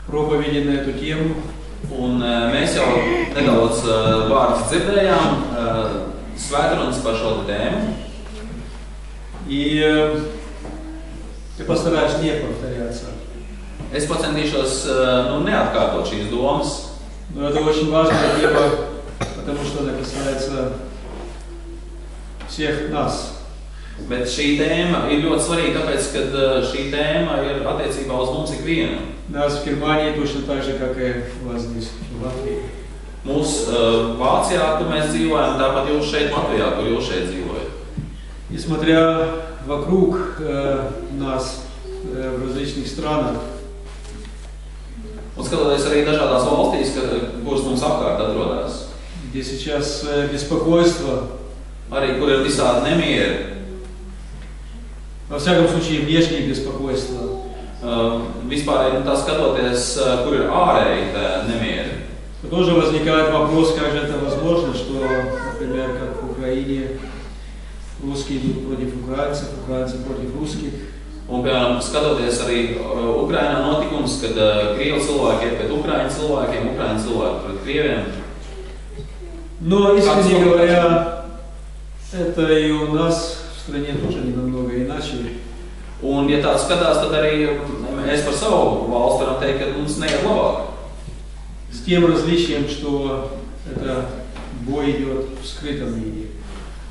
проповеди на эту тему. Un mēs jau nedaudz vārdus dzirdējām, svētrunas par šo tēmu. И я постараюсь не повторяться. Es pacentīšos neatkārtot šīs domas. Но это очень важная тема, потому что она касается всех нас. Bet šī tēma ir ļoti svarīga, tāpēc, ka šī tēma ir attiecībā uz mums ikvienu. Нас в Германии точно так же, как и у вас здесь, в Латвии. Mūs Vācijā, kur mēs dzīvojam, tāpat jūs šeit Latvijā, kur jūs šeit dzīvojat. И смотря вокруг нас в различных странах, Un skatoties arī dažādās valstīs, kuras mums apkārt atrodas. где сейчас беспокойство, Arī, kur ir visādi nemieri. во всяком случае внешнее беспокойство, Vispār tā skatoties, kur ir ārēji nemieri. то тоже возникает вопрос, как же это возможно, что, например, как в Украине, русские идут против украинцев, украинцы против русских. Un, piemēram, skatoties arī Ukrainā notikums, kad Krievu cilvēki iet pret Ukraiņu cilvēkiem, Ukraiņu cilvēki pret Krieviem. Но, искренне говоря, это и у нас в стране тоже не намного иначе. Un, ja tā skatās, tad arī mēs par savu valstu varam teikt, ka mums neiet labāk. С тем различием, что это бой идет в скрытом виде.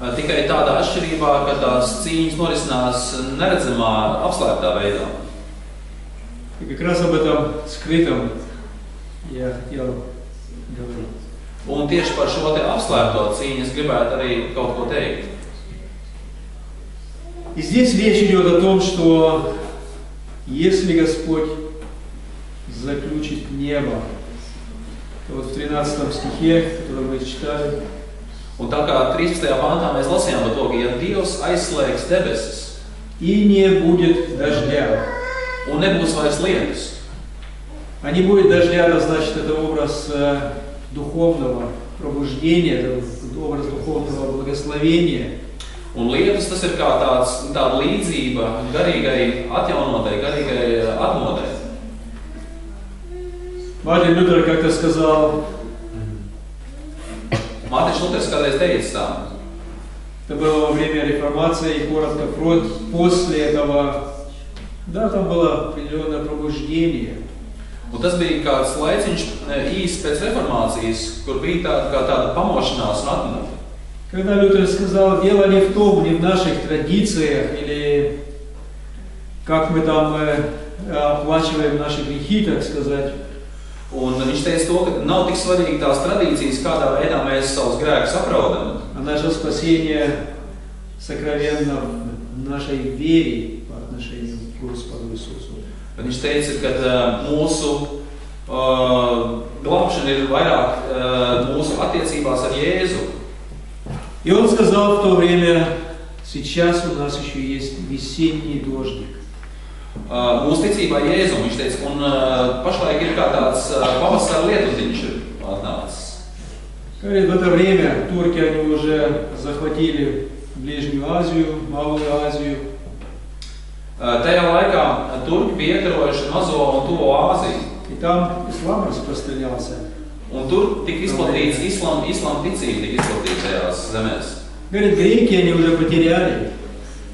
Tikai tādā atšķirībā, ka tās cīņas norisinās neredzamā, apslēptā veidā. И как раз об этом скрытом я хотел говорить. Un tieši par šo te apslēpto cīņu es gribētu arī kaut ko teikt. И здесь речь идет о том, что если Господь заключит небо, то вот в 13 стихе, который мы читали, Un tā kā 13. pantā mēs lasījām par to, ka ja Dievs aizslēgs debesis и не будет дождя. un nebūs vairs lietus, А не будет дождя, это значит, это образ духовного пробуждения, это образ духовного благословения. un lietus tas ir kā tāda līdzība garīgai atjaunotai, garīgai atmodai. Мартин Лютер как-то сказал, Mārtiņš Luters kādreiz teica tā. это было во время реформации, и коротко после этого, да, там было определенное пробуждение. Un tas bija kāds laiciņš īsi pēc reformācijas, kur bija tāda pamošanās un atmoda. Когда Лютер сказал, дело не в том, не в наших традициях, или как мы там оплачиваем наши грехи, так сказать. Un viņš teica to, ka nav tik svarīgi tās tradīcijas, kādā veidā mēs savus grēkus apraudam. А наше спасение сокровенно в нашей вере по отношению к Господу Иисусу. Bet viņš teica, ka mūsu glābšana ir vairāk mūsu attiecībās ar Jēzu. И он сказал в то время, сейчас у нас еще есть весенний дождик. Mūsu ticībā Jēzum, viņš teica, un pašlaik ir kā tāds pavasara lietutiņš ir atnācis. Говорит, в это время турки, они уже захватили Ближнюю Азию, Малую Азию. Tajā laikā turki bija iekarojuši Mazo un Tuvo Āziju. И там ислам распространялся. Un tur tika izplatīts islāma ticība, tika izplatīta tajās zemēs. Говорит, греки, они уже потеряли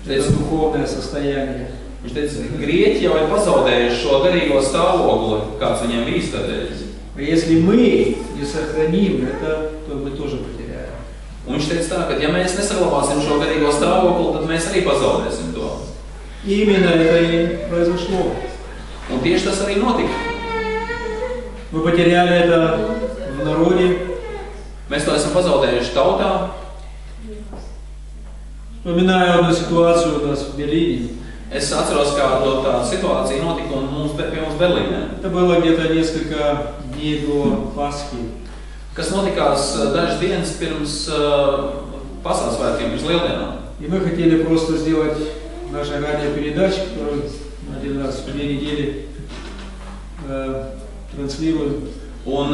это духовное состояние. Viņš teica, Grieķi jau ir pazaudējuši šo garīgo stāvokli, kāds viņiem bijis tādēļ. А если мы не сохраним это, то мы тоже потеряем. Un viņš teica tā, ka ja mēs nesaglabāsim šo garīgo stāvokli, tad mēs arī pazaudēsim to. И именно это и произошло. Un tieši tas arī notika. Мы потеряли это в народе. Mēs to esam pazaudējuši tautā. Вспоминаю одну ситуацию у нас в Берлине. Es atceros, kādu tādu situāciju notika pie mums Berlīnē. Это было где-то несколько дней до Пасхи. Kas notikās dažas dienas pirms Pasaules svētkiem, pirms Lieldienām. И мы хотели просто сделать наши радиопередачи, которые один раз в 2 недели транслируем. Un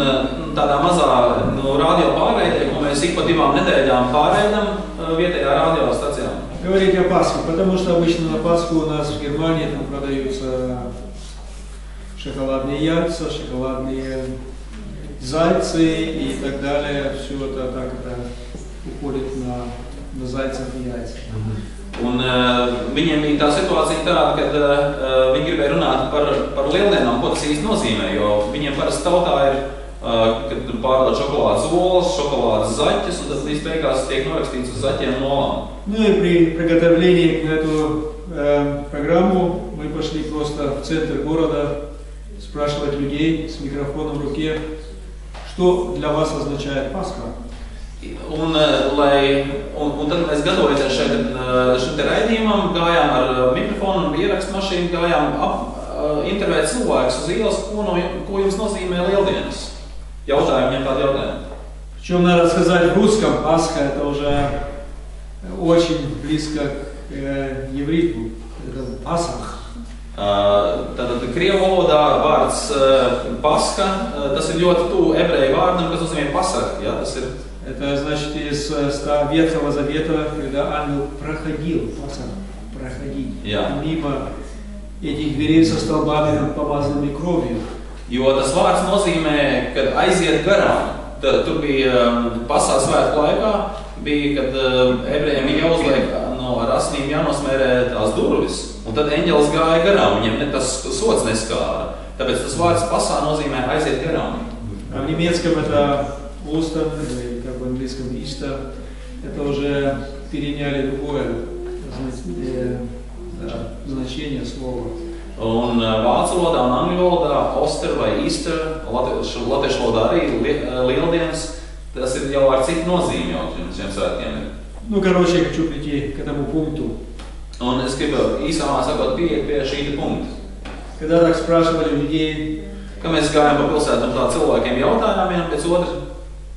tādā mazā radio pārraidē, ko mēs ik pa 2 nedēļām pārraidam vietējā radiostacijā. Говорить о Пасхе, потому что обычно на Пасху у нас в Германии там продаются шоколадные яйца, шоколадные зайцы и так далее. Все это так уходит на зайцев и яйца. Un viņiem bija tā situācija tāda, kad viņi gribēja runāt par lieldienām, ko tas īsti nozīmē, jo viņiem parasti tautā ir, kad pārdod šokolādes olas, šokolādes zaķes, un tad līdz beigās tiek norakstīts uz zaķiem nolām. Ну и при приготовлении на эту программу мы пошли просто в центр города спрашивать людей с микрофоном в руке, что для вас означает Пасха. Un tad mēs gatavojamies šim te raidījumam, gājām ar mikrofonu un ierakstu mašīnu, gājām intervēt cilvēkus uz ielas, ko jums nozīmē lieldienas. Jautājumi, viņiem tādi jautājumi. Причем надо сказать в русском, Пасха это уже очень близко к евриту, это Пасах. Tātad krievu valodā vārds Pascha, tas ir ļoti tuvu ebreju vārdam, kas nozīmē Pasach, ja, tas ir. Это значит из Ветхого Завета, когда ангел проходил, Пасах, проходить, мимо этих дверей со столбами, помазанными кровью. Jo tas vārds nozīmē, kad aiziet garām. Tur bija Pasā svētku laikā, bija, kad ebrejiem bija jāuzliek no ar asinīm jānosmērē tās durvis, un tad eņģelis gāja garām, viņiem tas sods neskāra. Tāpēc tas vārds Pasā nozīmē aiziet garām. А в немецком это Остер, или как в английском Easter, это уже переняли другое значение слова. Un vācu valodā un angļu valodā Oster vai Easter, latviešu valodā arī lieldienas, tas ir jau ar citu nozīmi jau šiem svētkiem. Ну, короче, я хочу прийти к этому пункту. Un es gribu īsumā sakot pie šī punkta. Когда так спрашивали людей, kad mēs gājām pa pilsētu un tā cilvēkiem jautājām vienam pēc otra.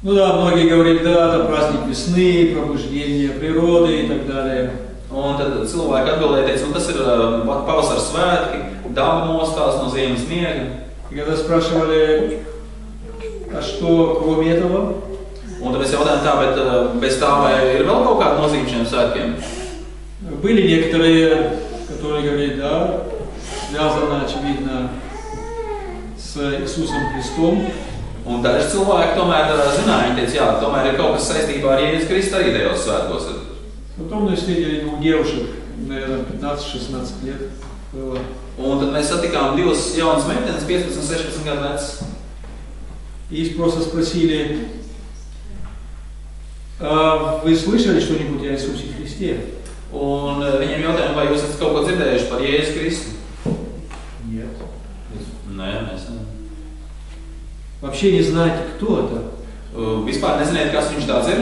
Ну да, многие говорили, да, это праздник весны, пробуждение природы и так далее. Un tad cilvēki atbildēja, teica, tas ir pavasara svētki, daba mostās no ziemas miega. Когда спрашивали, а что кроме этого? Un tad mēs jautājām tā, bet bez tā vai ir vēl kaut kāda nozīme šiem svētkiem? Были некоторые, которые говорили, да, связано, очевидно, с Иисусом Христом. Un daži cilvēki tomēr zināja, viņi teica, jā, tomēr ir kaut kas saistībā ar Jēzus Kristu arī tajos svētkos. Потом мы встретили двух девушек, наверное, 15-16 лет было. Un tad mēs satikām divas jaunas meitenes, 15-16 gadu vecas. И их просто спросили, вы слышали что-нибудь о Иисусе Христе? Un viņiem jautājām, vai jūs esat kaut ko dzirdējuši par Jēzus Kristu? Нет. Nē, mēs ne. Вообще не знаете, кто это? Vispār neziniet, kas viņš tāds ir?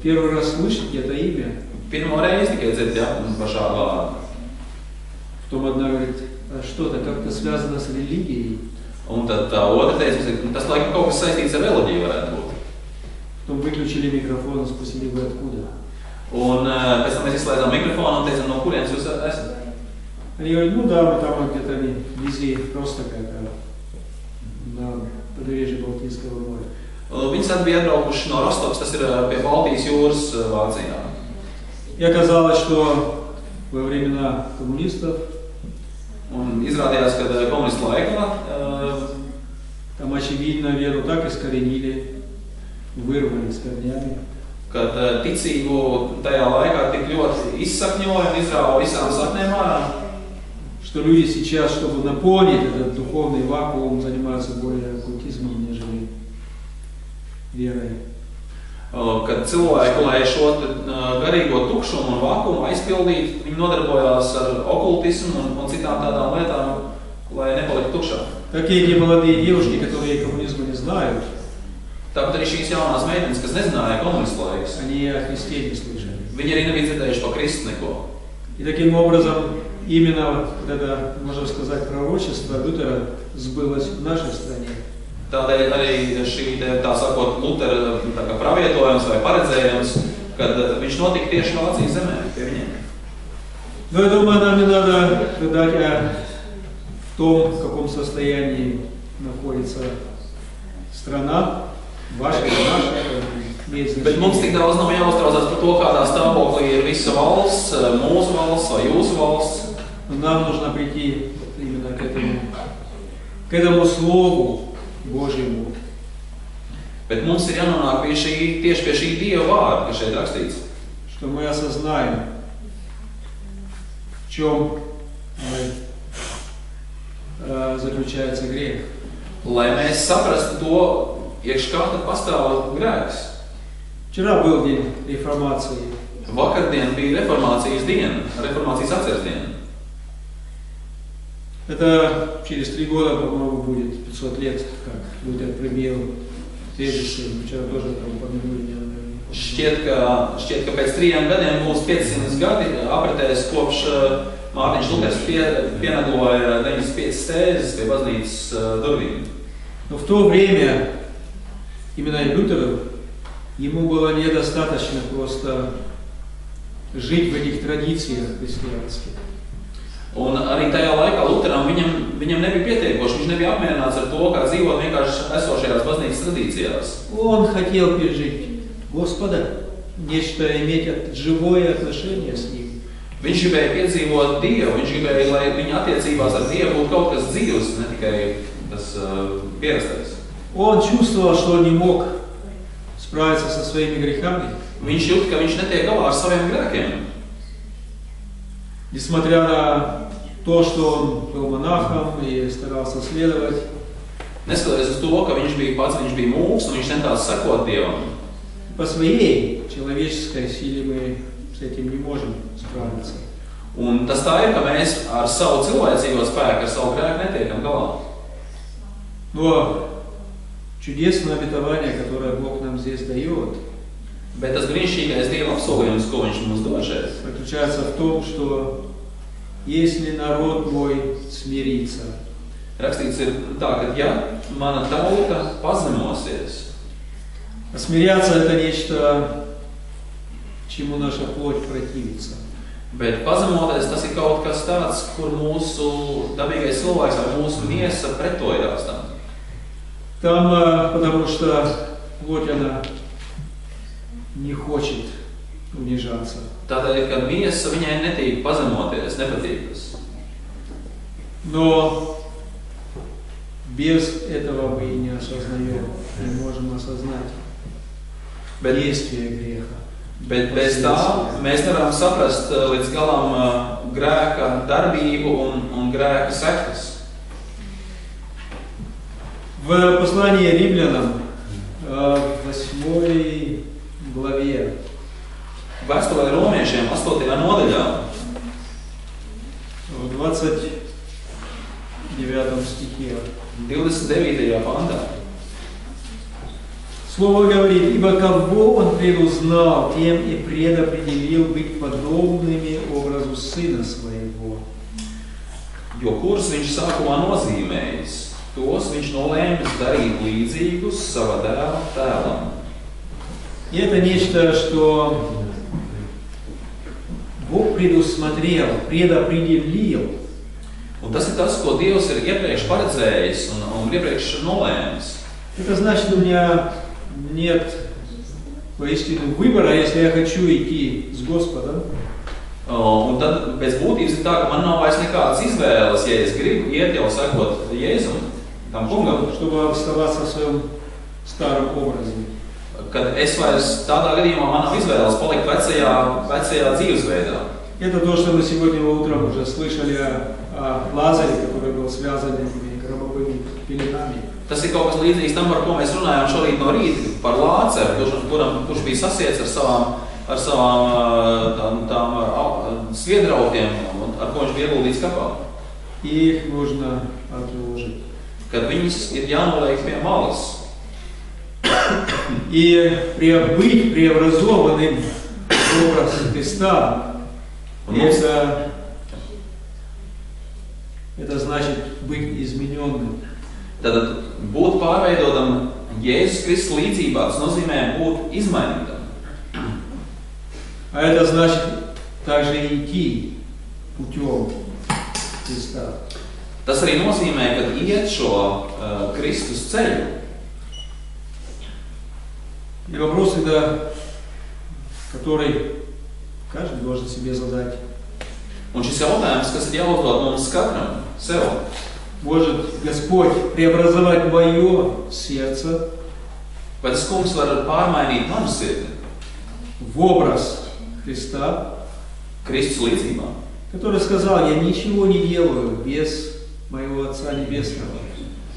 Первый раз слышите это имя? Pirmo reizi tikai dzird, jā, par šādu vārdu. Потом одна говорит, а что-то как-то связано с религией. Un tad otra teica, tas laikam kaut kas saistīts ar reliģiju varētu būt. Потом выключили микрофон и спросили, вы откуда? Un pēc tam mēs izslēdzām mikrofonu un teicām, no kurienes jūs esat? Они говорят, ну да, мы там где-то вблизи, просто как-то на побережье Балтийского моря. Viņas bija atbraukuši no Rostovas, tas ir pie Baltijas jūras Vācijā. И оказалось, что во времена коммунистов Un izrādījās, ka komunistu laikā там, очевидно, веру так искоренили, вырвали с корнями. Kad ticību tajā laikā tik ļoti izsakņoja un izrāva visām saknēm ārā. Что люди сейчас, чтобы наполнить этот духовный вакуум, занимаются более оккультизмом, нежели верой. Kad cilvēki, lai šo garīgo tukšumu un vakumu aizpildītu, viņi nodarbojās ar okultismu un citām tādām lietām, lai nepaliktu tukšā. Как и эти молодые девушки, которые коммунизма не знают, tāpat arī šīs jaunās meitenes, kas nezināja komunistu laikus, они о Христе не слышали. viņi arī nebija dzirdējuši par Kristu neko. И таким образом именно вот это, можно сказать, пророчество Лютера сбылось в нашей стране. Tādēļ arī šī, tā sakot, Lutera pravietojums vai paredzējums, kad viņš notika tieši Vācijas zemē pie viņiem. Но я думаю, нам не надо гадать о том, в каком состоянии находится страна, ваша и наша. Bet mums tik daudz nav jāuztraucās par to, kādā stāvoklī ir visa valsts, mūsu valsts vai jūsu valsts. Нам нужно прийти именно к этому к этому Слову Божьему. Bet mums ir jānonāk tieši pie šī Dieva vārda, kas šeit rakstīts. Что мы осознаем, в чем заключается грех. Lai mēs saprastu to, iekš kā tad pastāv grēks. Вчера был день реформации. Vakardien bija reformācijas diena, reformācijas atceres diena. Это через 3 года, по-моему, будет 500 лет, как Лютер принял тезисы. Вчера тоже там упомянули. Šķiet, ka pēc 3 gadiem būs 500 gadi apritēs kopš Mārtiņš Luters pienegoja 95 tēzes pie baznīcas durvīm. Но в то время именно Лютеру ему было недостаточно просто жить в этих традициях христианских. Un arī tajā laikā Luteram viņam nebija pietiekoši, viņš nebija apmierināts ar to, kā dzīvot vienkārši esošajās baznīcas tradīcijās. Он хотел пережить Господа, нечто иметь живое отношение с Ним. Viņš gribēja piedzīvot Dievu, viņš gribēja, lai viņa attiecībās ar Dievu būtu kaut kas dzīvs, ne tikai tas pierastais. Он чувствовал, что он не мог справиться со своими грехами. Viņš jūt, ka viņš netiek galā ar saviem grēkiem. Несмотря на то, что он был монахом и старался следовать. Neskatoties uz to, ka viņš bija mūks un viņš centās sekot Dievam. По своей человеческой силе мы с этим не можем справиться. Un tas tā ir, ka mēs ar savu cilvēcīgo spēku, ar savu grēku netiekam galā. Но чудесное обетование, которое Бог нам здесь дает, bet tas brīnišķīgais Dieva apsolījums, ko viņš mums dod šeit, заключается в том, что если народ мой смирится, rakstīts ir tā, ka ja mana tauta pazemosies, смиряться это нечто, чему наша плоть противится. bet pazemoties tas ir kaut kas tāds, kur mūsu dabīgais cilvēks vai mūsu miesa pretojās tam. Там, потому что плоть, она не хочет унижаться. Tādēļ, ka miesa viņai netīk pazemoties, nepatīkas. Но без этого мы не осознаем, не можем осознать действие греха. Bet bez tā mēs nevaram saprast līdz galam grēka darbību un grēka sekas. В послании Римлянам, в 8 главе, Vēstulē Romiešiem 8. nodaļā, в 29 стихе, 29. pantā. Слово говорит: «Ибо кого он предузнал, тем и предопределил быть подобными образу Сына Своего». Jo kurus viņš sākumā nozīmējis, tos viņš nolēmis darīt līdzīgus sava dēla tēlam. И это нечто, что Бог предусмотрел, предопределил. Un tas ir tas, ko Dievs ir iepriekš paredzējis un iepriekš nolēmis. Это значит, у меня нет поистину выбора, если я хочу идти с Господом. Un tad pēc būtības ir tā, ka man nav vairs nekādas izvēles, ja es gribu iet jau sekot Jēzum, tam kungam. Чтобы оставаться в своем старом образе. Kad es vairs tādā gadījumā man nav izvēles palikt vecajā dzīvesveidā. Это то, что мы сегодня утром уже слышали о Лазаре, который был связан этими гробовыми пеленами. Tas ir kaut kas līdzīgs tam, par ko mēs runājām šorīt no rīta, par Lāceru, kurš bija sasiets ar savām sviedrautiem, ar ko viņš bija ieguldīts kapā. И их нужно отложить. Kad viņus ir jānoliek pie malas. И быть преобразованным в образ Христа, это значит быть измененным. Tad būt pārveidotam Jēzus Kristus līdzībā, tas nozīmē būt izmainītam. А это значит также идти путем Христа. Tas arī nozīmē, ka iet šo Kristus ceļu. И вопрос, который каждый должен себе задать. Un šis jautājums, kas ir jāuzdod mums katram sev. может Господь преобразовать мое сердце Vai tas kungs var pārmainīt manu sirdi в образ Христа, Kristus līdzībā, который сказал: я ничего не делаю без моего Отца Небесного.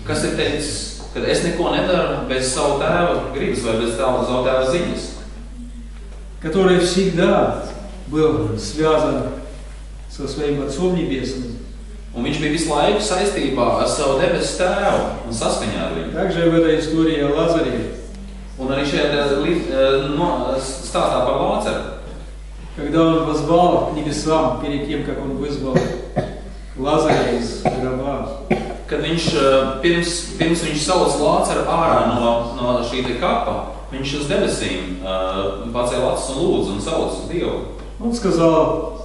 kas ir teicis, ka es neko nedaru bez savu tēva gribas vai bez savu tēva ziņas, Который всегда был связан со своим Отцом Небесным. un viņš bija visu laiku saistībā ar savu debesu tēvu un saskaņā ar viņu. Также в этой истории о Лазаре, Un arī šajā stāstā par Lāceru, когда он воззвал к небесам перед тем, как он вызвал Лазаря из гроба, kad viņš, pirms viņš sauc Lāceru ārā no šī te kapa, viņš uz debesīm pacēla acis un lūdza un sauc uz Dievu. он сказал: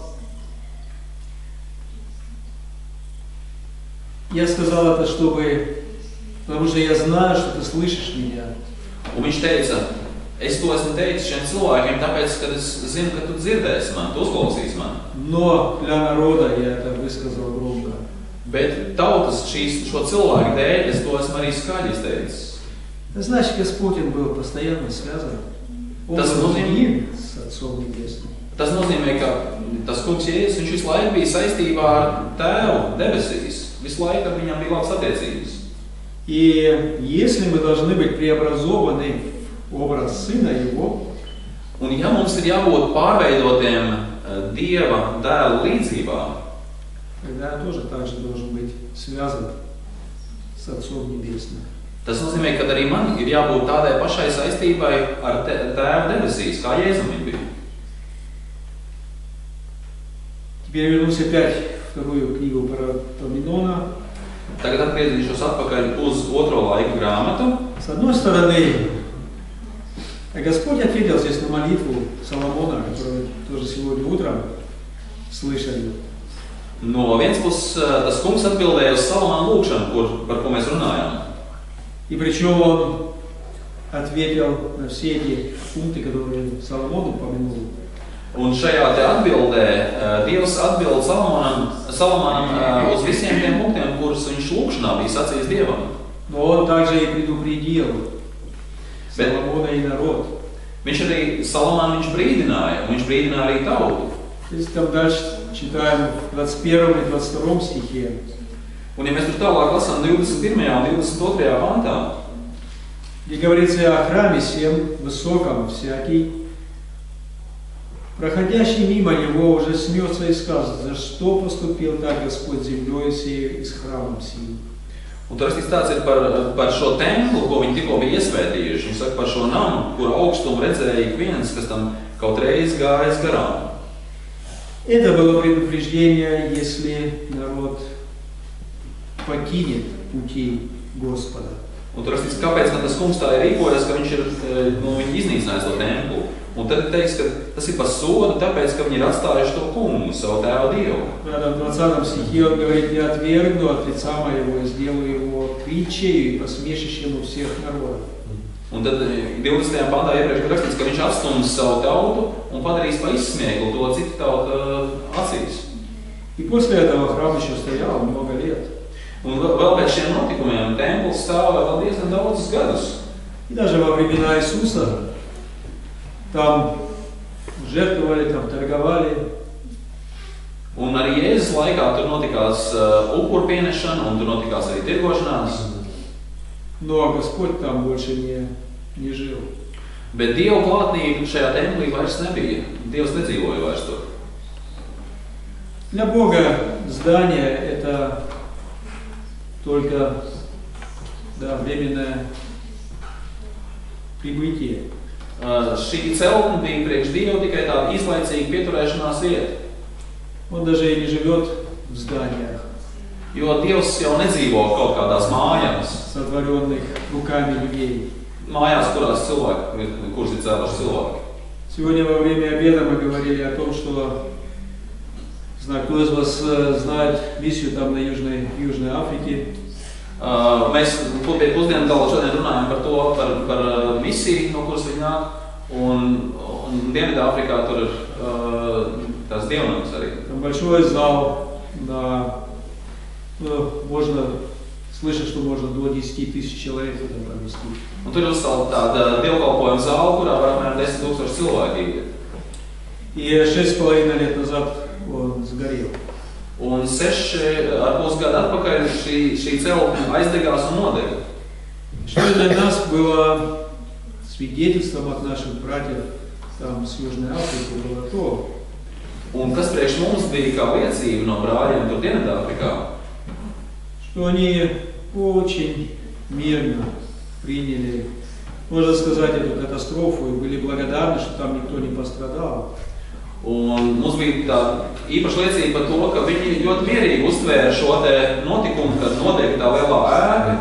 я сказал это, потому что я знаю, что ты слышишь меня. Un viņš teica, es to esmu teicis šiem cilvēkiem, tāpēc, ka es zinu, ka tu dzirdēsi mani, tu uzklausīsi mani. Но для народа я это высказал громко. Bet tautas šo cilvēku dēļ es to esmu arī skaļi izteicis. Значит, Господь он был постоянно связан. Он Tas был nozīmē, един с Отцом Небесным. tas nozīmē, ka tas kungs Jēzus, viņš visu laiku bija saistībā ar tēvu debesīs. Visu laiku ar viņam bija labas attiecības. И если мы должны быть преобразованы в образ Сына Его, Un ja mums ir jābūt pārveidotiem Dieva dēla līdzībā, тогда я тоже так же должен быть связан с Отцом Небесным. tas nozīmē, ka arī man ir jābūt tādai pašai saistībai ar tēvu debesīs, kā Jēzum viņa bija. Теперь вернусь опять в вторую книгу Паралипоменона. Tagad atgriezīšos atpakaļ uz otro laiku grāmatu. С одной стороны, Господь ответил здесь на молитву Соломона, которую тоже сегодня утром слышали. No vienas puses, tas kungs atbildēja uz Salomona lūgšanu, par ko mēs runājām. И причем он ответил на все эти пункты, которые Соломон упомянул. Un šajā te atbildē Dievs atbild Salomonam uz visiem tiem punktiem, kurus viņš lūgšanā bija sacījis Dievam. Но он также и предупредил Соломона и народ. Salomonu viņš brīdināja, un viņš brīdināja arī tautu. Если там дальше читаем в 21 и 22 стихе, Un ja mēs tur tālāk lasām 21. un 22. pantā, где говорится о храме всем высоком всякий, проходящий мимо него уже смеется и скажет: за что поступил так Господь землей сею и с храмом сим. un tur rakstīts tāds ir par šo templu, ko viņi tikko bija iesvētījuši. Viņš saka par šo namu, kur augstumu redzēja ik viens, kas tam kaut reiz gājis garām. Это было предупреждение, если народ покинет пути Господа. Un tur rakstīts, kāpēc tas kungs tā ir rīkojies, ka viņš ir viņi iznīcinājis to templu. Un tad teiks, ka tas ir par sodu, tāpēc, ka viņi ir atstājuši to kungu, savu tēvu Dievu. В 20 стихе он говорит: не отвергну от лица моего и сделаю его притчею и посмешищем у всех народов. Un tad 20. pantā iepriekš rakstīts, ka viņš atstums savu tautu un padarīs pa izsmieklu to citu tautu acīs. И после этого храм еще стоял много лет. Un vēl pēc šiem notikumiem templis stāvēja vēl diezgan daudzus gadus. И даже во времена Иисуса там жертвовали, там торговали. Un arī Jēzus laikā tur notikās upuru pienešana un tur notikās arī tirgošanās. Но Господь там больше не жил. Bet Dieva klātnība šajā templī vairs nebija. Dievs nedzīvoja vairs tur. Для Бога здание – это только временное прибытие. Šī celtne bija priekš Dievu tikai tāda īslaicīga pieturēšanās vieta. Он даже и не живет в зданиях, Jo Dievs jau nedzīvo kaut kādās mājās. сотворенных руками людей. Mājās, kurās kurus ir cēluši cilvēki. Сегодня во время обеда мы говорили о том, что, не знаю, кто из вас знает миссию там на Южной Африке. Mēs pie pusdienu galā šodien runājam par to, par misiju, no kuras viņi nāk, un Dienvidāfrikā tur ir tās dievnams arī. Там большой зал на Можно слышать, что можно до 10 тысяч человек туда поместить. Un tur ir uzcelt tāda dievkalpojuma zāle, kurā var apmēram 10 000 cilvēku iet. И 6,5 лет назад он сгорел. Un 6,5 gadu atpakaļ šī celtne aizdegās un nodega. Что для нас было свидетельством от наших братьев там с Южной Африки было то, Un kas priekš mums bija kā liecība no brāļiem tur Dienvidāfrikā, что они очень мирно приняли, можно сказать, эту катастрофу и были благодарны, что там никто не пострадал. Un mums bija tā īpaša liecība par to, ka viņi ļoti mierīgi uztvēra šo te notikumu, kad nodega tā lielā ēka,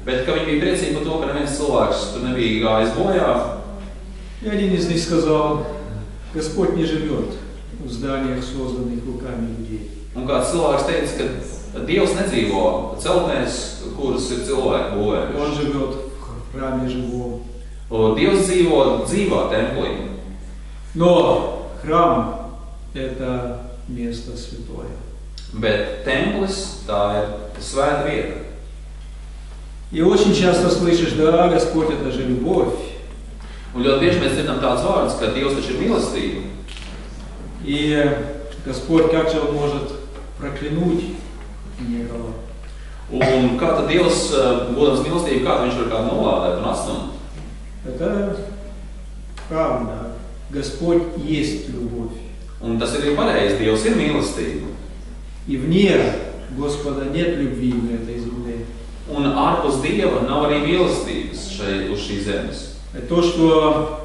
bet ka viņi bija priecīgi par to, ka neviens cilvēks tur nebija gājis bojā. И один из них сказал: Господь не живет в зданиях, созданных руками людей. Un kāds cilvēks teica, ka Dievs nedzīvo celtnēs, kuras ir cilvēki būvējuši. Он живет в храме живом. Dievs dzīvo dzīvā templī. Но храм – это место святое. Bet templis tā ir svēta vieta. И очень часто слышишь: да, Господь – это же любовь. Un ļoti bieži mēs dzirdam tāds vārds, ka Dievs taču ir mīlestība. И Господь, как же Он может проклянуть некого? Un kā tad Dievs, būdams mīlestība, kā viņš var kādu nolādēt un atstumt? Это правда. Господь есть любовь. Un tas ir pareizi, Dievs ir mīlestība. И вне Господа нет любви на этой земле. Un ārpus Dieva nav arī mīlestības uz šīs zemes. То, что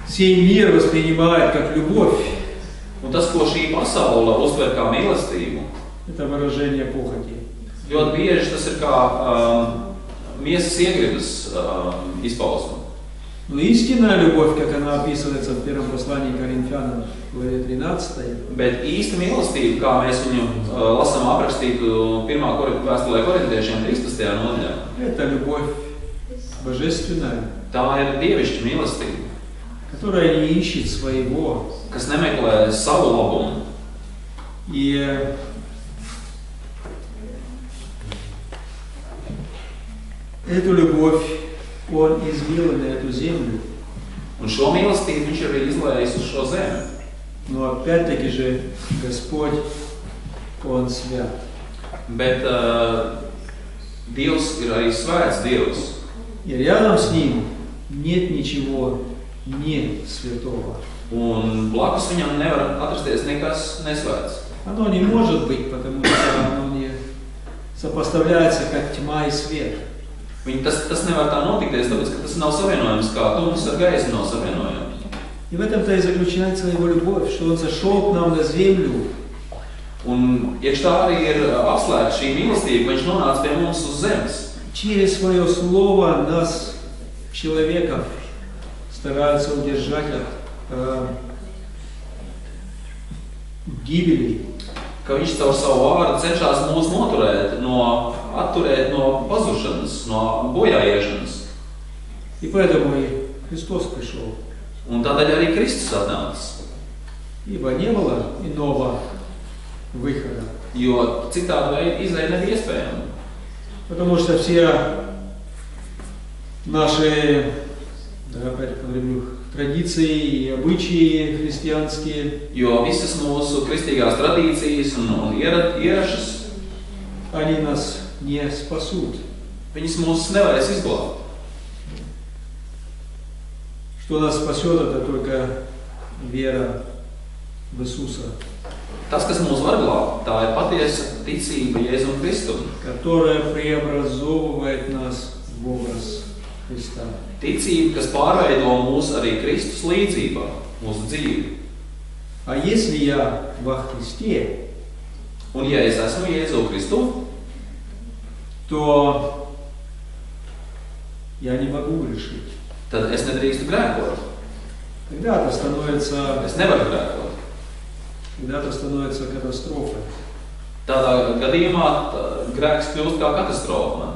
сей мир воспринимает как любовь, Un tas, ko šī pasaule uztver kā mīlestību, это выражение похоти. ļoti bieži tas ir kā miesas iegribas izpausme. Но истинная любовь, как она описывается в первом послании Коринфянам, главе 13, Bet īsta mīlestība, kā mēs viņu lasām aprakstītu 1. vēstulē korintiešiem 13. nodaļā, это любовь божественная, tā ir dievišķa mīlestība, которая не ищет своего. kas nemeklē savu labumu. И эту любовь Он излил на эту землю. Un šo mīlestību viņš arī izlējis uz šo zemi. Но опять-таки же Господь, Он свят. Bet Dievs ir arī svēts Dievs. И рядом с Ним нет ничего не святого. Un blakus viņam nevar atrasties nekas nesvēts. Оно не может быть, потому что оно не сопоставляется как тьма и свет. Tas nevar tā notikties, tāpēc, ka tas nav savienojams, kā tums ar gaisu nav savienojams. И в этом-то и заключается Его любовь, что Он зашел к нам на землю. Un iekš tā arī ir apslēgta šī mīlestība, viņš nonāca pie mums uz zemes. Через свое слово нас, человеков, стараются удержать от гибели. Ka viņš caur savu vārdu cenšas mūs atturēt no pazušanas, no bojāiešanas. И поэтому и Христос пришел. Un tādēļ arī Kristus atnācis. Ибо не было иного выхода. Jo citādi veida izēja nebija iespējama. Потому что все наши, опять говорю, tradīcija и обычаи христианские, Jo visas mūsu kristīgās tradīcijas un ierašas, они нас не спасут. viņas mūs nevarēs izglābt. Что нас спасет, это только вера в Иисуса, Tas, kas mūs var glābt, tā ir patiesa ticība Jēzum Kristum. которая преобразовывает нас в образ Христа. Ticība, kas pārveido mūs arī Kristus līdzībā, mūsu dzīvi. А если я во Христе, Un ja es esmu Jēzu Kristu, то я не могу грешить. tad es nedrīkstu grēkot. Когда-то становится, Es nevaru grēkot. когда-то становится катастрофой. Tādā gadījumā grēks kļūst kā katastrofa man.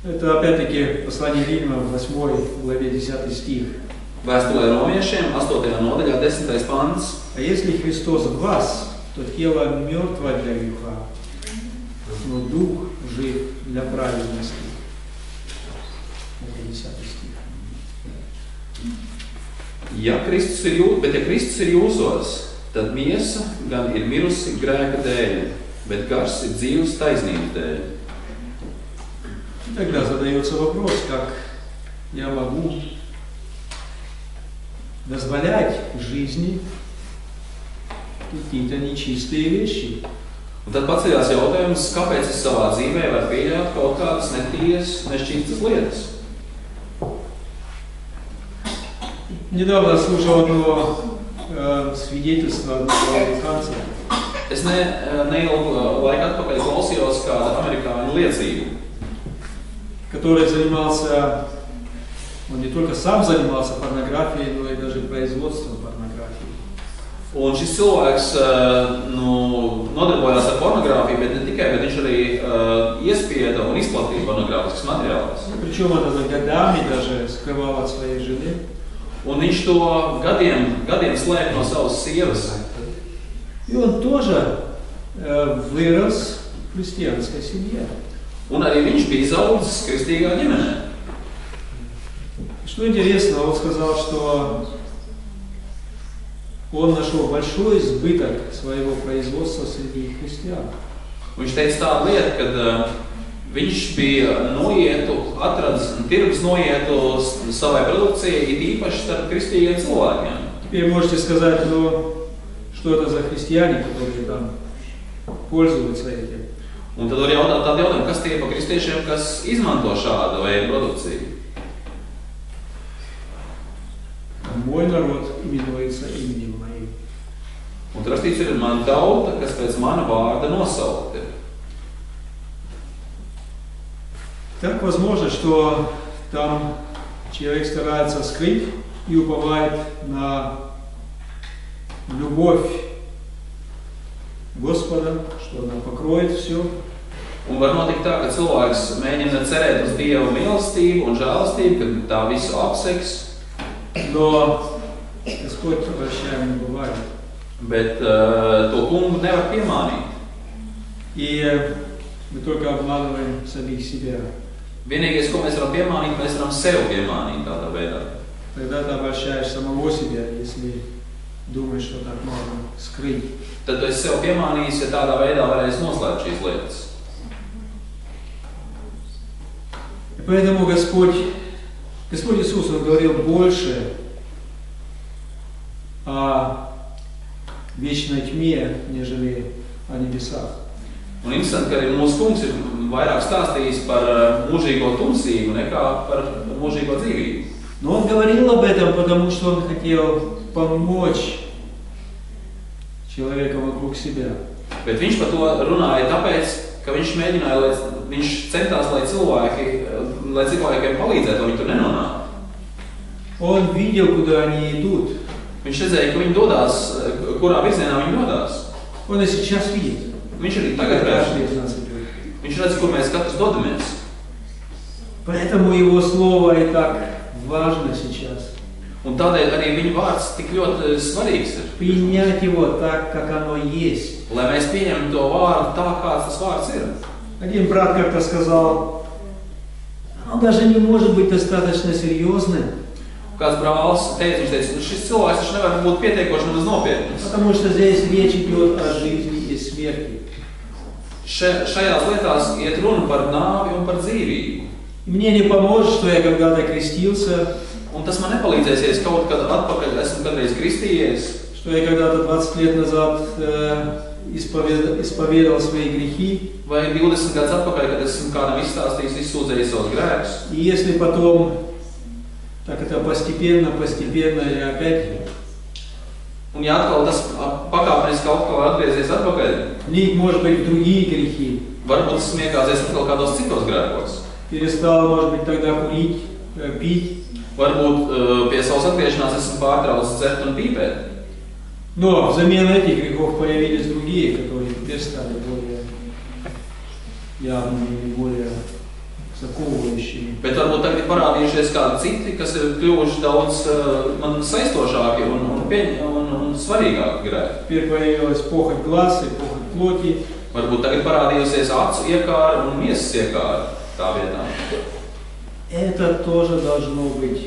Это опять-таки послание Римлянам, 8 главе 10 стих. Vēstulē Romiešiem 8. nodaļā 10. pants. А если Христос в вас, то тело мертво для греха, но дух жив для праведности. Это 10 стих. Ja Kristus ir jūsos, tad miesa gan ir mirusi grēka dēļ, bet gars ir dzīvs taisnības dēļ. И тогда задается вопрос, как я могу дозволять в жизни какие-то нечистые вещи. Un tad paceļās jautājums, kāpēc es savā dzīvē varu pieļaut kaut kādas netīras, nešķīstas lietas. Недавно слушал одно свидетельство одного американца. Es neilgu laiku atpakaļ klausījos kādu amerikāņu liecību, который занимался, он не только сам занимался порнографией, но и даже производством порнографии. un šis cilvēks nodarbojās ar pornogrāfiju, bet ne tikai, bet viņš arī iespieda un izplatīja pornogrāfiskas materiālus. Причем это годами даже скрывал от своей жены. Un viņš to gadiem slēp no savas sievas. И он тоже вырос в христианской семье. Un arī viņš bija izaudzis kristīgā ģimenē. Что интересно, он сказал, что он нашел большой избыток своего производства среди христиан. Viņš teica tādu lietu, kad viņš bija atradis tirgus noietu savai produkcijai, it īpaši starp kristīgiem cilvēkiem. Теперь можете сказать, ну, что это за христиане, которые там пользуются этим. Un tad var jautāt tādu jautājumu, kas tie pa kristiešiem, kas izmanto šādu veidu produkciju. Мой народ именуется именем моим. Un tur rakstīts ir mana tauta, kas pēc mana vārda nosaukta. Так возможно, что там человек старается скрыть и уповает на любовь Господа, что она покроет все. Un var notikt tā, ka cilvēks mēģina cerēt uz Dieva mīlestību un žēlastību, ka tā visu apseks. Но Господь прощаем не бывает. Bet to kungu nevar piemānīt. И мы только обманываем самих себя. Vienīgais, ko mēs varam piemānīt, mēs varam sev piemānīt tādā veidā. Тогда ты обольщаешь самого себя, если думаешь, что так можно скрыть. Tad tu esi sev piemānījis, ja tādā veidā varēsi noslēpt šīs lietas. И поэтому Господь Иисус, Он говорил больше о вечной тьме, нежели о небесах. Un interesanti, ka arī mūsu kungs ir vairāk stāstījis par mūžīgo tumsību nekā par mūžīgo dzīvību. Но Он говорил об этом, потому что Он хотел помочь человека вокруг себя. Bet viņš par to runāja tāpēc, ka viņš centās, lai cilvēkiem palīdzētu, lai viņi tur nenonāk. Он видел, куда они идут. Viņš redzēja, ka viņi dodās, kurā virzienā viņi dodās. Он и сейчас видит. Viņš arī tagad redz. Каждый из нас идет. Viņš redz, kur mēs katrs dodamies. Поэтому Его Слово и так важно сейчас. Un tādēļ arī viņa vārds tik ļoti svarīgs ir. Принять его так, как оно есть. Lai mēs pieņemtu to vārdu tā, kāds tas vārds ir. Один брат как-то сказал, оно даже не может быть достаточно серьезным. Kāds brālis teica, viņš teica, šis cilvēks taču nevar būt pietiekoši nemaz nopietns. Потому что здесь речь идет о жизни и смерти. Šajās lietās iet runa par nāvi un par dzīvību. И мне не поможет, что я когда-то крестился, Un tas man nepalīdzēs, ja es kaut kad atpakaļ esmu kādreiz kristījies, что я когда-то 20 лет назад исповедовал свои грехи. vai 20 gadus atpakaļ, kad esmu kādam izstāstījis, izsūdzējis savus grēkus. И если потом так это постепенно и опять, Un ja atkal tas pakāpeniski atkal atgriezies atpakaļ, влить, может быть, в другие грехи, varbūt tas iekāsies atkal kādos citos grēkos. перестал, может быть, тогда курить, пить. Varbūt pie savas atgriešanās esmu pārtraucis dzert un pīpēt. Но взамен этих грехов появились другие, которые теперь стали более явными, более заковывающими. Bet varbūt tagad ir parādījušies kādi citi, kas ir kļuvuši daudz man saistošāki un svarīgāki grēki. Теперь появилась похоть глаз и похоть плоти. Varbūt tagad parādījusies acu iekāra un miesas iekāra tā vietā. Это тоже должно быть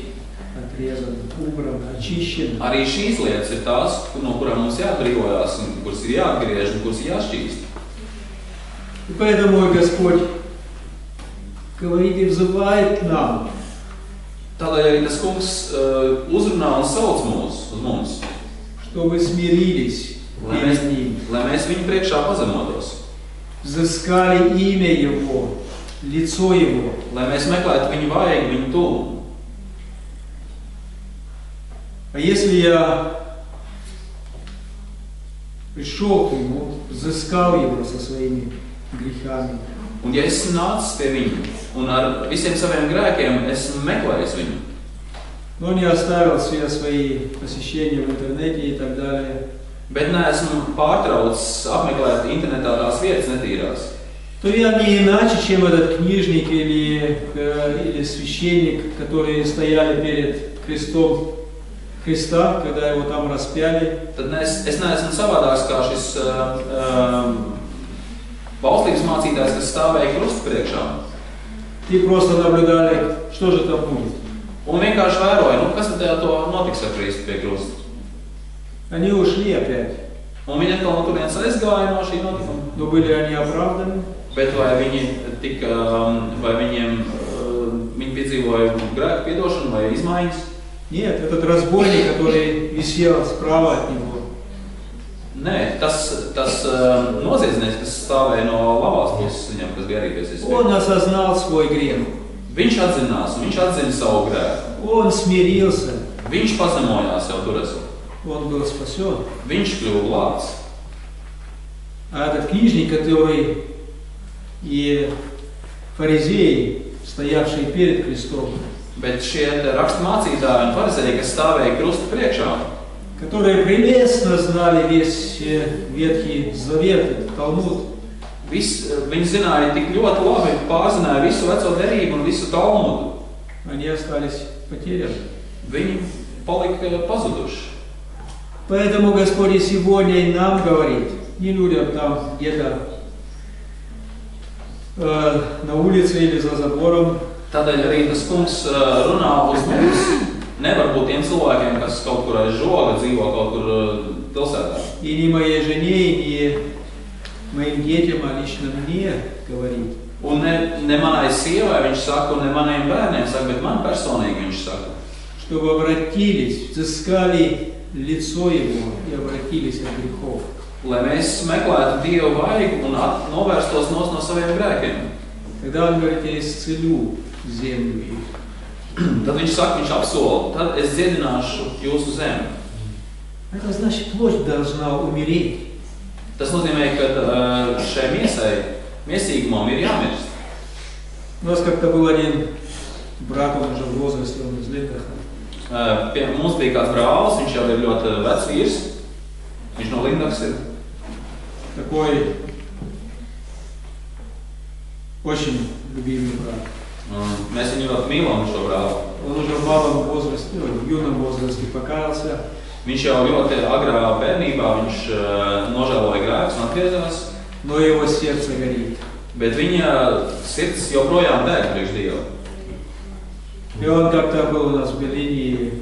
отрезано, убрано, очищено. Arī šīs lietas ir tās, no kurām mums jāatbrīvojās, un kuras ir jāatgriež un kuras jāšķīst. И поэтому мой Господь говорит и взывает к нам. Tādēļ arī tas kungs uzrunā un sauc mūs uz mums. Чтобы смирились перед Ним. Lai mēs viņu priekšā pazemotos. Взыскали имя Его, лицо Его. Lai mēs meklētu viņu vaigu, viņu tuvumu. А если я пришел к Нему, взыскал Его со своими грехами, Un ja es nācis pie viņu un ar visiem saviem grēkiem esmu meklējis viņu, но не оставил все свои посещения в интернете и так далее, bet neesmu pārtraucis apmeklēt internetā tās vietas netīrās, то я не иначе, чем этот книжник или священник, которые стояли перед крестом Христа, когда Его там распяли. tad es neesmu savādāks kā šis valstības mācītājs, kas stāvēja krusta priekšā. И просто наблюдали, что же там будет. Un vienkārši vēroja, kas tad to notiks ar Kristu pie krusta. Они ушли опять. Un viņi atkal no turienes aizgāja no šī notikuma. Но были они оправданы? Bet vai viņiem viņi piedzīvoja grēku piedošanu vai izmaiņas? Нет, этот разбойник, который висел справа от него. Nē, tas noziedznieks, kas stāvēja no labās puses viņam, kas bija arī pie Он осознал свой грех. Viņš atzinās, viņš atzina savu grēku. Он смирился. Viņš pazemojās jau tur esot. Он был спасен. Viņš kļuva glābts. А этот книжник, который и фаризеи, стоявшие перед крестом, Bet šie rakstmācītāji un farizēji, kas stāvēja krusta priekšā, которые прелестно знали весь Ветхий Завет, Талмуд, viņi zināja tik ļoti labi, pārzināja visu veco derību un visu Talmudu. они остались потеряны. Viņi palika pazuduši. Поэтому Господь и сегодня и нам говорит, не людям там где-то на улице или за забором. Tādēļ arī tas kungs runā uz mums, nevar būt tiem cilvēkiem, kas kaut kur aiz žoga dzīvo kaut kur pilsētā. И не моей жене, и не моим детям, а лично мне говорит. Un ne manai sievai viņš saka, un ne maniem bērniem saka, bet man personīgi viņš saka. Чтобы обратились, взыскали лицо Его и обратились от грехов. Lai mēs meklētu Dievu vaigu un novērstos no saviem grēkiem. Тогда Он говорит, я исцелю землю их. Tad viņš saka, viņš apsola, tad es dziedināšu jūsu zemi. Это значит, плоть должна умереть. Tas nozīmē, ka šai miesīgumam ir jāmirst. У нас как-то был один брат, он уже в возрасте, он из Лингаха. Mums bija kāds brālis, viņš jau ir ļoti vecs vīrs. Viņš no Lindaks ir. Такой очень любимый брат. Mēs viņu ļoti mīlam, šo brāli. Он уже в малом возрасте, в юном возрасте покаялся. Viņš jau ļoti agrā bērnībā viņš nožēloja grēkus un atgriezās. Но его сердце горит. Bet viņa sirds joprojām deg priekš Dievu. И он как-то был у нас в Берлине и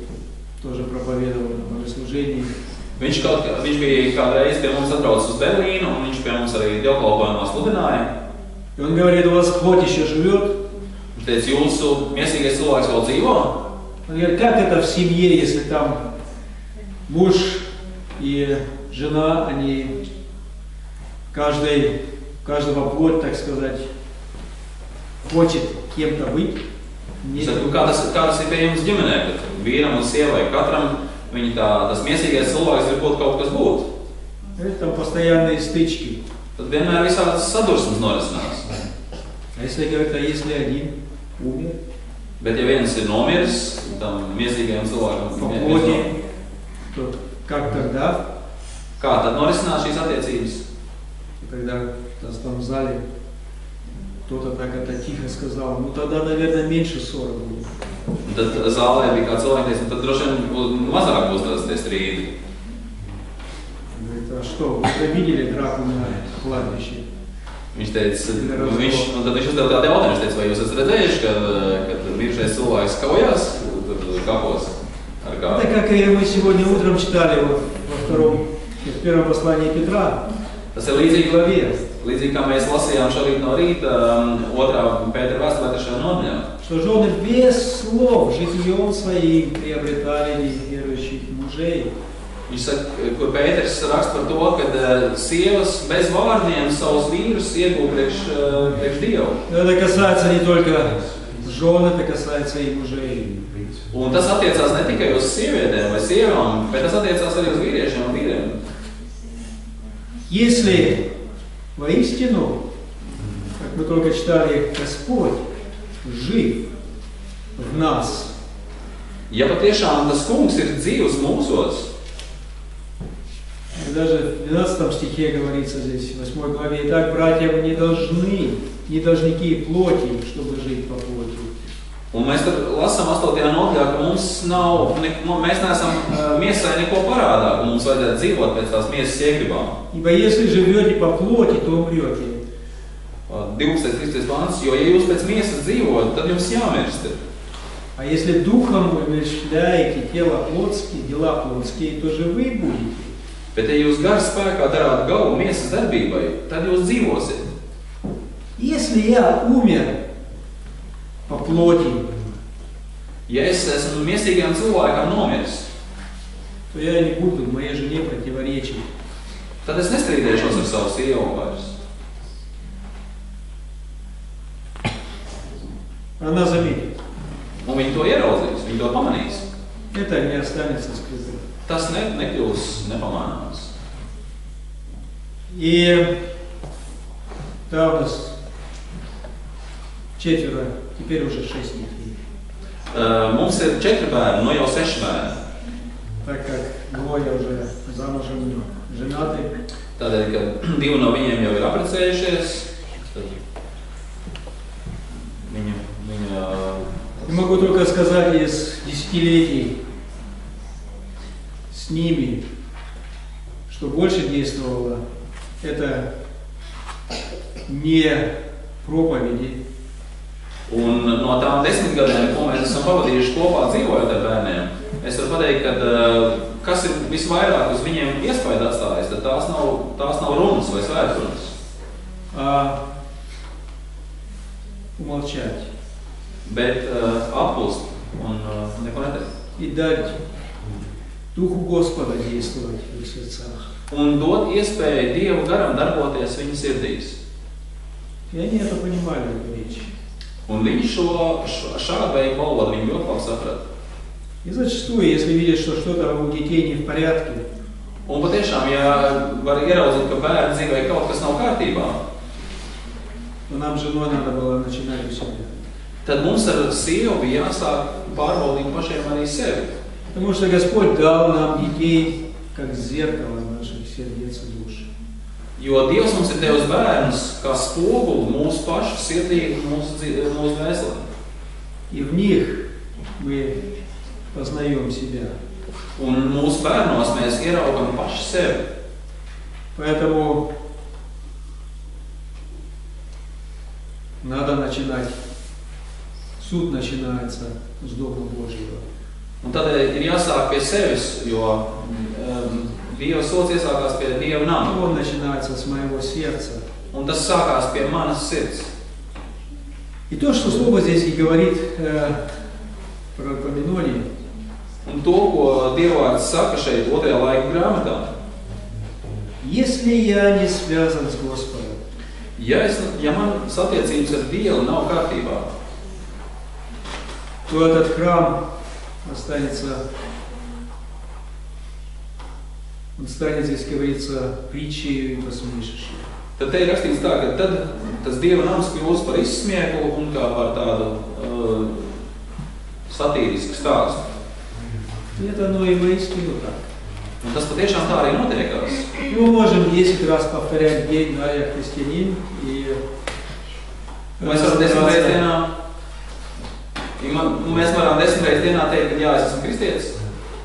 тоже проповедовал на богослужении. Viņš bija kādreiz pie mums atbraucis uz Berlīnu, un viņš pie mums arī dievkalpojumā sludināja. И он говорит, у вас плоть еще живет? Viņš teica, jūsu miesīgais cilvēks vēl dzīvo? Он говорит, как это в семье, если там муж и жена, они каждого плоть, так сказать, хочет кем-то быть? Kā tas ir pie jums ģimenē, kad vīram un sievai, katram tas miesīgais cilvēks ir kaut kas būt? Это там постоянные стычки. Tad vienmēr visādas sadursmes norisinās. А если говорят, а если один умер? Bet ja viens ir nomiris, tam miesīgajam cilvēkam, по плоти, то как тогда? Kā tad norisinās šīs attiecības? Когда в зале Кто-то так это тихо сказал. Ну тогда, наверное, меньше ссоры будет. Tad zālē bija kāds cilvēks, un tad droši vien mazāk būs tādas tie strīdi. Говорит, а что, вы видели драку на кладбище? Viņš teica, un tad viņš uzdeva tādu jautājumu, viņš teica, vai jūs esat redzējuši, kad mirušais cilvēks kaujās kapos ar kādu? Это как и мы сегодня утром читали в первом послании Петра, Tas ir в līdzīgi, главе, līdzīgi kā mēs lasījām šorīt no rīta 2. Pētera vēstulē 3. nodaļā. что жены без слов житием своим приобретали неверующих мужей. Viņš saka, kur Pēters raksta par to, ka sievas bez vārdiem savus vīrus iegū priekš Dievu. Это касается не только жен, это касается и мужей. Un tas attiecās ne tikai uz sievietēm vai sievām, bet tas attiecās arī uz vīriešiem un vīriem. Если воистину, как мы только читали, Господь жив в нас, Ja patiešām tas kungs ir dzīvs mūsos, и даже в 12 стихе говорится здесь, в 8 главе, «Итак, братья, вы не должники плоти, чтобы жить по плоти». un mēs tur lasām 8. nodaļā, ka mēs neesam miesai neko parādā, ka mums vajadzētu dzīvot pēc tās miesas iegribām. Ибо если живете по плоти, то умрете. 12. 13. pāns, jo ja jūs pēc miesas dzīvojat, tad jums jāmirst. А если духом умерщвляете дела плотские, то живы будете. Bet ja jūs gara spēkā darāt galu miesas darbībai, tad jūs dzīvosiet. Если я умер по плоти, Ja es esmu miesīgiem cilvēkam nomiris, то я не буду моей жене противоречить. tad es nestrīdēšos ar savu sievu vairs. Она заметит. Un viņi to ieraudzīs, viņi to pamanīs. Это не останется скрытым. Tas nekļūs nepamanāms. И да, у нас 4, теперь уже 6 детей. Mums ir 4 bērni, no jau 6 bērni. Так как двое уже замужем, женаты. Tādēļ, ka 2 no viņiem jau ir apprecējušies, tad Не могу только сказать из десятилетий с ними, что больше действовало, это не проповеди. Un no tām 10 gadiem, ko mēs esam pavadījuši kopā dzīvojot ar bērniem, es varu pateikt, ka kas ir visvairāk uz viņiem iespēju atstājis, tad tās nav runas vai svētrunas. Умолчать. Bet apklust un neko neteikt. И дать Духу Господа действовать в их сердцах. Un dot iespēju Dievu garam darboties viņu sirdīs. И они это понимали, эту речь. Un viņi šādu veidu valodu viņi ļoti labi saprata. И зачастую, если видят, что что-то у детей не в порядке, Un patiešām, ja var ieraudzīt, ka bērni dzīvē kaut kas nav kārtībā, то нам с женой надо было начинать у себя. tad mums ar sievu bija jāsāk pārbaudīt pašiem arī sevi. Потому что Господь дал нам детей как зеркало наших сердец и душ. Jo Dievs mums ir devis bērnus kā spoguli mūsu pašu sirdī, mūsu dvēselē. И в них мы познаем себя. Un mūsu bērnos mēs ieraugam paši sevi. Поэтому надо начинать. Суд начинается с Духа Божьего. Un tādēļ ir jāsāk pie sevis, jo Dieva sots iesākās pie Dieva nama. Он начинается с моего сердца. Un tas sākās pie manas sirds. И то, что Слово здесь и говорит про Епоменонии, Un to, ko Dievvārds saka šeit 2. laika grāmatā. если я не связан с Господом, Ja man satiecības ar Dievu nav kārtībā, то этот храм останется, он станет, здесь говорится, притчей и посмешищем. tad te ir rakstīts tā, ka tad tas Dieva nams kļūs par izsmieklu un kā par tādu satīrisku stāstu. И это оно и воистину так. Un tas patiešām tā arī notiekās. Мы можем 10 раз повторять день, да, я христианин, и Mēs varam 10 reizes dienā, mēs varam 10 reizes dienā teikt, ka jā, es esmu kristietis.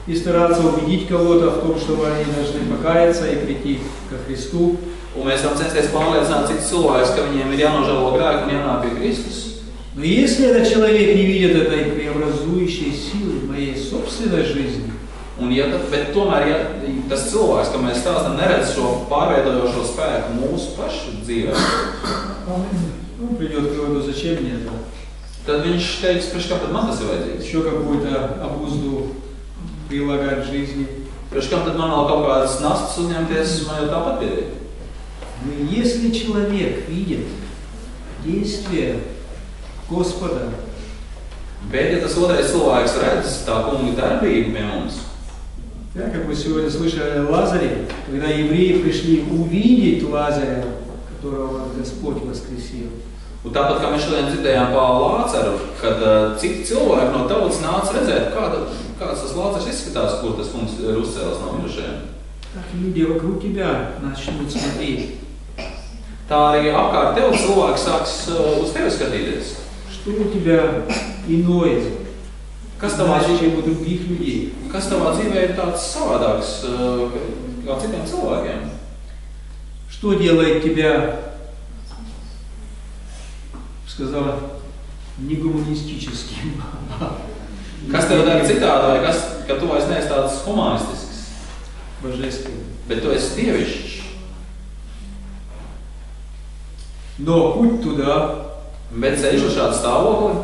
И стараться убедить кого-то в том, что они должны покаяться и прийти ко Христу. Un mēs varam censties pārliecināt citus cilvēkus, ka viņiem ir jānožēlo grēku un jānāk pie Kristus. Но если этот человек не видит этой преобразующей силы в моей собственной жизни, Bet tomēr, ja tas cilvēks, kam mēs stāstam, neredz šo pārveidojošo spēku mūsu pašu dzīvē, он придет к выводу, зачем мне это? Tad viņš teiks, priekš kā tad man tas ir vajadzīgs? Еще какую-то обузду прилагать в жизни. Priekš kam tad man vēl kaut kādas nastas uzņemties, man jau tāpat pietiek. Но если человек видит действие Господа, Bet, ja tas otrais cilvēks redz tā kunga darbību pie mums, да, как мы сегодня слышали о Лазаре, когда евреи пришли увидеть Лазаря, которого Господь воскресил. Un tāpat, kā mēs šodien dzirdējām pa Lācaru, kad citi cilvēki no tautas nāca redzēt, kāds tas Lācars izskatās, kur tas kungs ir uzcēlis no mirušajiem. Так люди вокруг тебя начнут смотреть. Tā arī apkārt tev cilvēki sāks uz tevi skatīties. Что у тебя иное, Kas tavā чем у других людей? Kas tavā dzīvē ir tāds savādāks kā citiem cilvēkiem? Что делает тебя, сказала, негуманистическим? Kas tev dara citādi, vai ka tu vairs neesi tāds humanistisks, Божественным. bet tu esi dievišķs? Но путь туда Bet ceļš uz šādu stāvokli,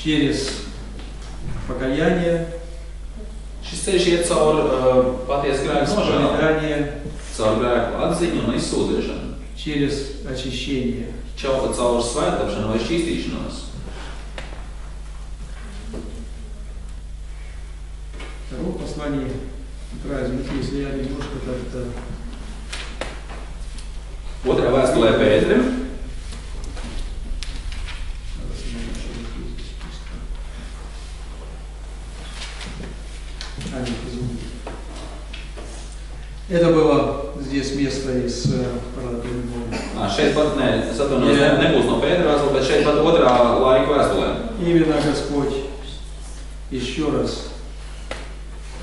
через покаяние, šis ceļš iet caur patiesu grēku nožēlu, исповедание, caur grēku atziņu un izsūdzēšanu, через очищение. caur svētāpšanu vai šķīstīšanos. Второе послание Петра, извините, если я немножко как-то... Otrā vēstulē Pēterim, Это было здесь место из Парадокима. šeit pat, es atvainojos, nebūs no Pētera vēstule, bet šeit pat otrā laika vēstulē. Именно Господь еще раз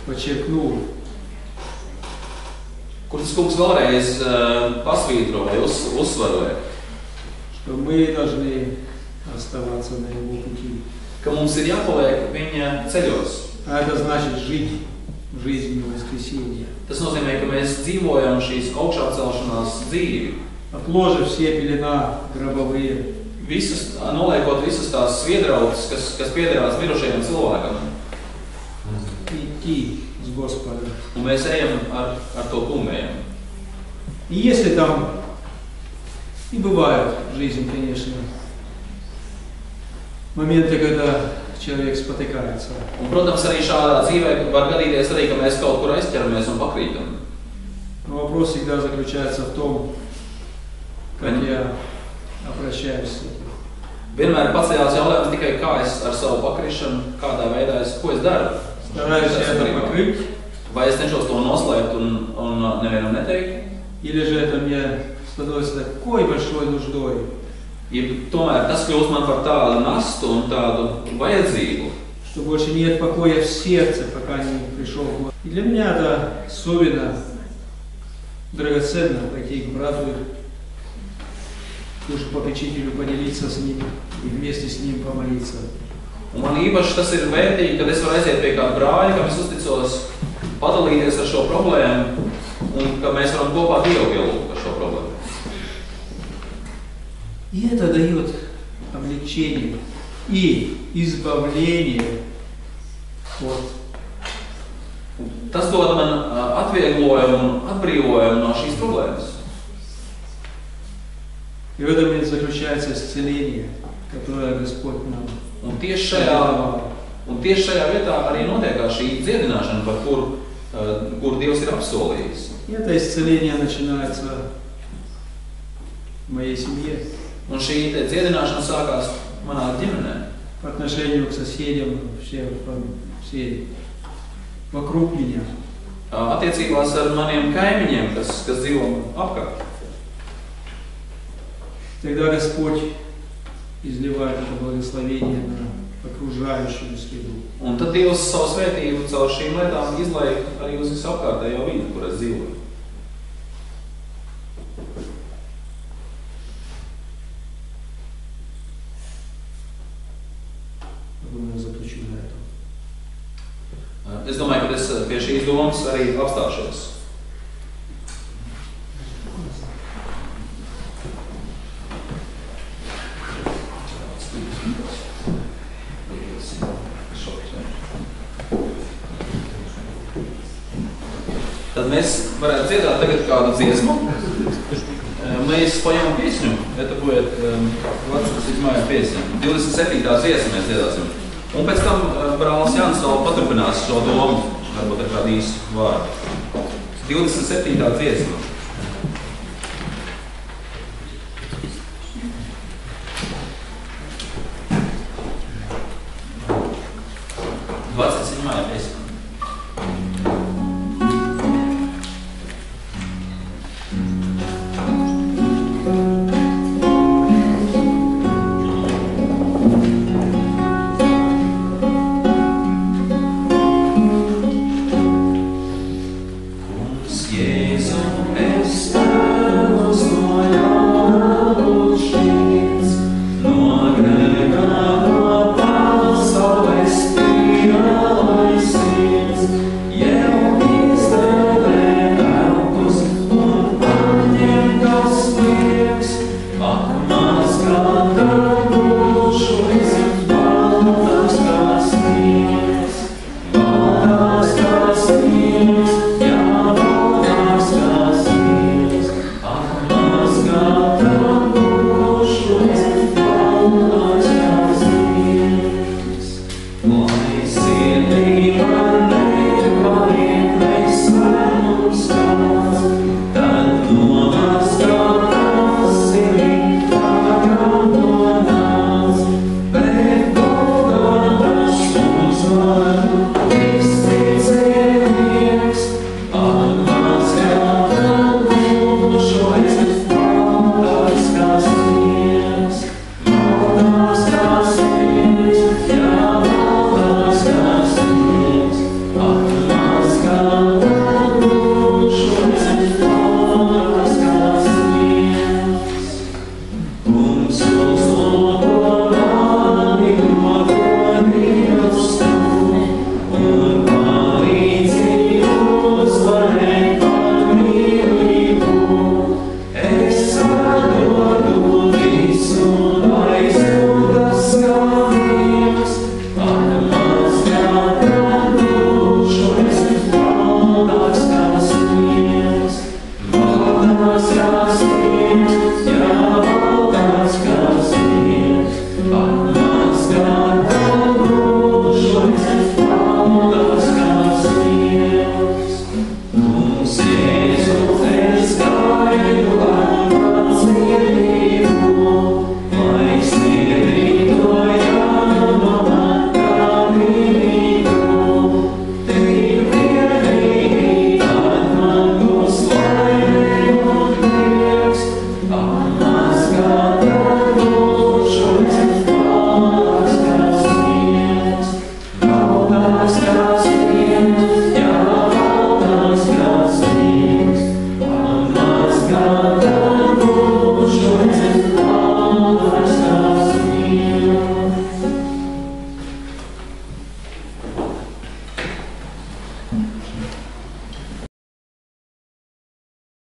подчеркнул, Kur tas kungs vēlreiz pasvītro vai uzsvaroja, что мы должны оставаться на Его пути. ka mums ir jāpaliek viņa ceļos. А это значит жить жизнью воскресения. Tas nozīmē, ka mēs dzīvojam šīs augšācelšanās dzīvi, Отложив все пелена гробовые, noliekot visas tās sviedrautas, kas piederās mirušajiem cilvēkam. идти с Господом. Un mēs ejam ar to kungajam. И если там, и бывают в жизни, конечно, моменты, когда человек спотыкается. Un, protams, arī šādā dzīvē var gadīties arī, ka mēs kaut kur aizķeramies un pakrītam. Но вопрос всегда заключается в том, как я обращаюсь с этим. Vienmēr pacējās jautājums tikai, kā es ar savu pakrišanu, kādā veidā ko es daru. Стараюсь это покрыть, Vai es cenšos to noslēpt un nevienam neteikt? или же это мне становится такой большой нуждой, Ja tomēr tas kļūst man par tādu nastu un tādu vajadzību, что больше нет покоя в сердце, пока не пришел Господь. И для меня это особенно драгоценно пойти к брату, к душу попечителю, поделиться с ним и вместе с ним помолиться. Un man īpaši tas ir vērtīgi, kad es varu aiziet pie kāda brāļa, kam es uzticos, padalīties ar šo problēmu un ka mēs varam kopā Dievu pielūgt par šo problēmu. И это дает облегчение и избавление от. Tas dod man atvieglojumu un atbrīvojumu no šīs problēmas. И в этом и заключается исцеление, которое Господь нам. Un tieši šajā vietā arī notiekās šī dziedināšana, par kur Dievs ir apsolījis. И это исцеление начинается в моей семье. Un šī dziedināšana sākās manā ģimenē. По отношению к соседям, все вокруг меня. Attiecībās ar maniem kaimiņiem, kas dzīvo apkārt. Тогда Господь изливает это благословение на окружающую среду. Un tad Dievs savu svētību caur šīm lietām izlai arī uz visu apkārtējo vidi, kur es dzīvoju. Es domāju, ka es pie šīs domas arī apstāšos. Tad mēs varētu dziedāt tagad kādu dziesmu. Mēs paņemam piesņu, это будет 27. piesņa. 27. dziesmu mēs dziedāsim. Un pēc tam brālis Jānis vēl paturpinās šo domu, varbūt ar kādu īsu vārdu. 27. dziesma. God.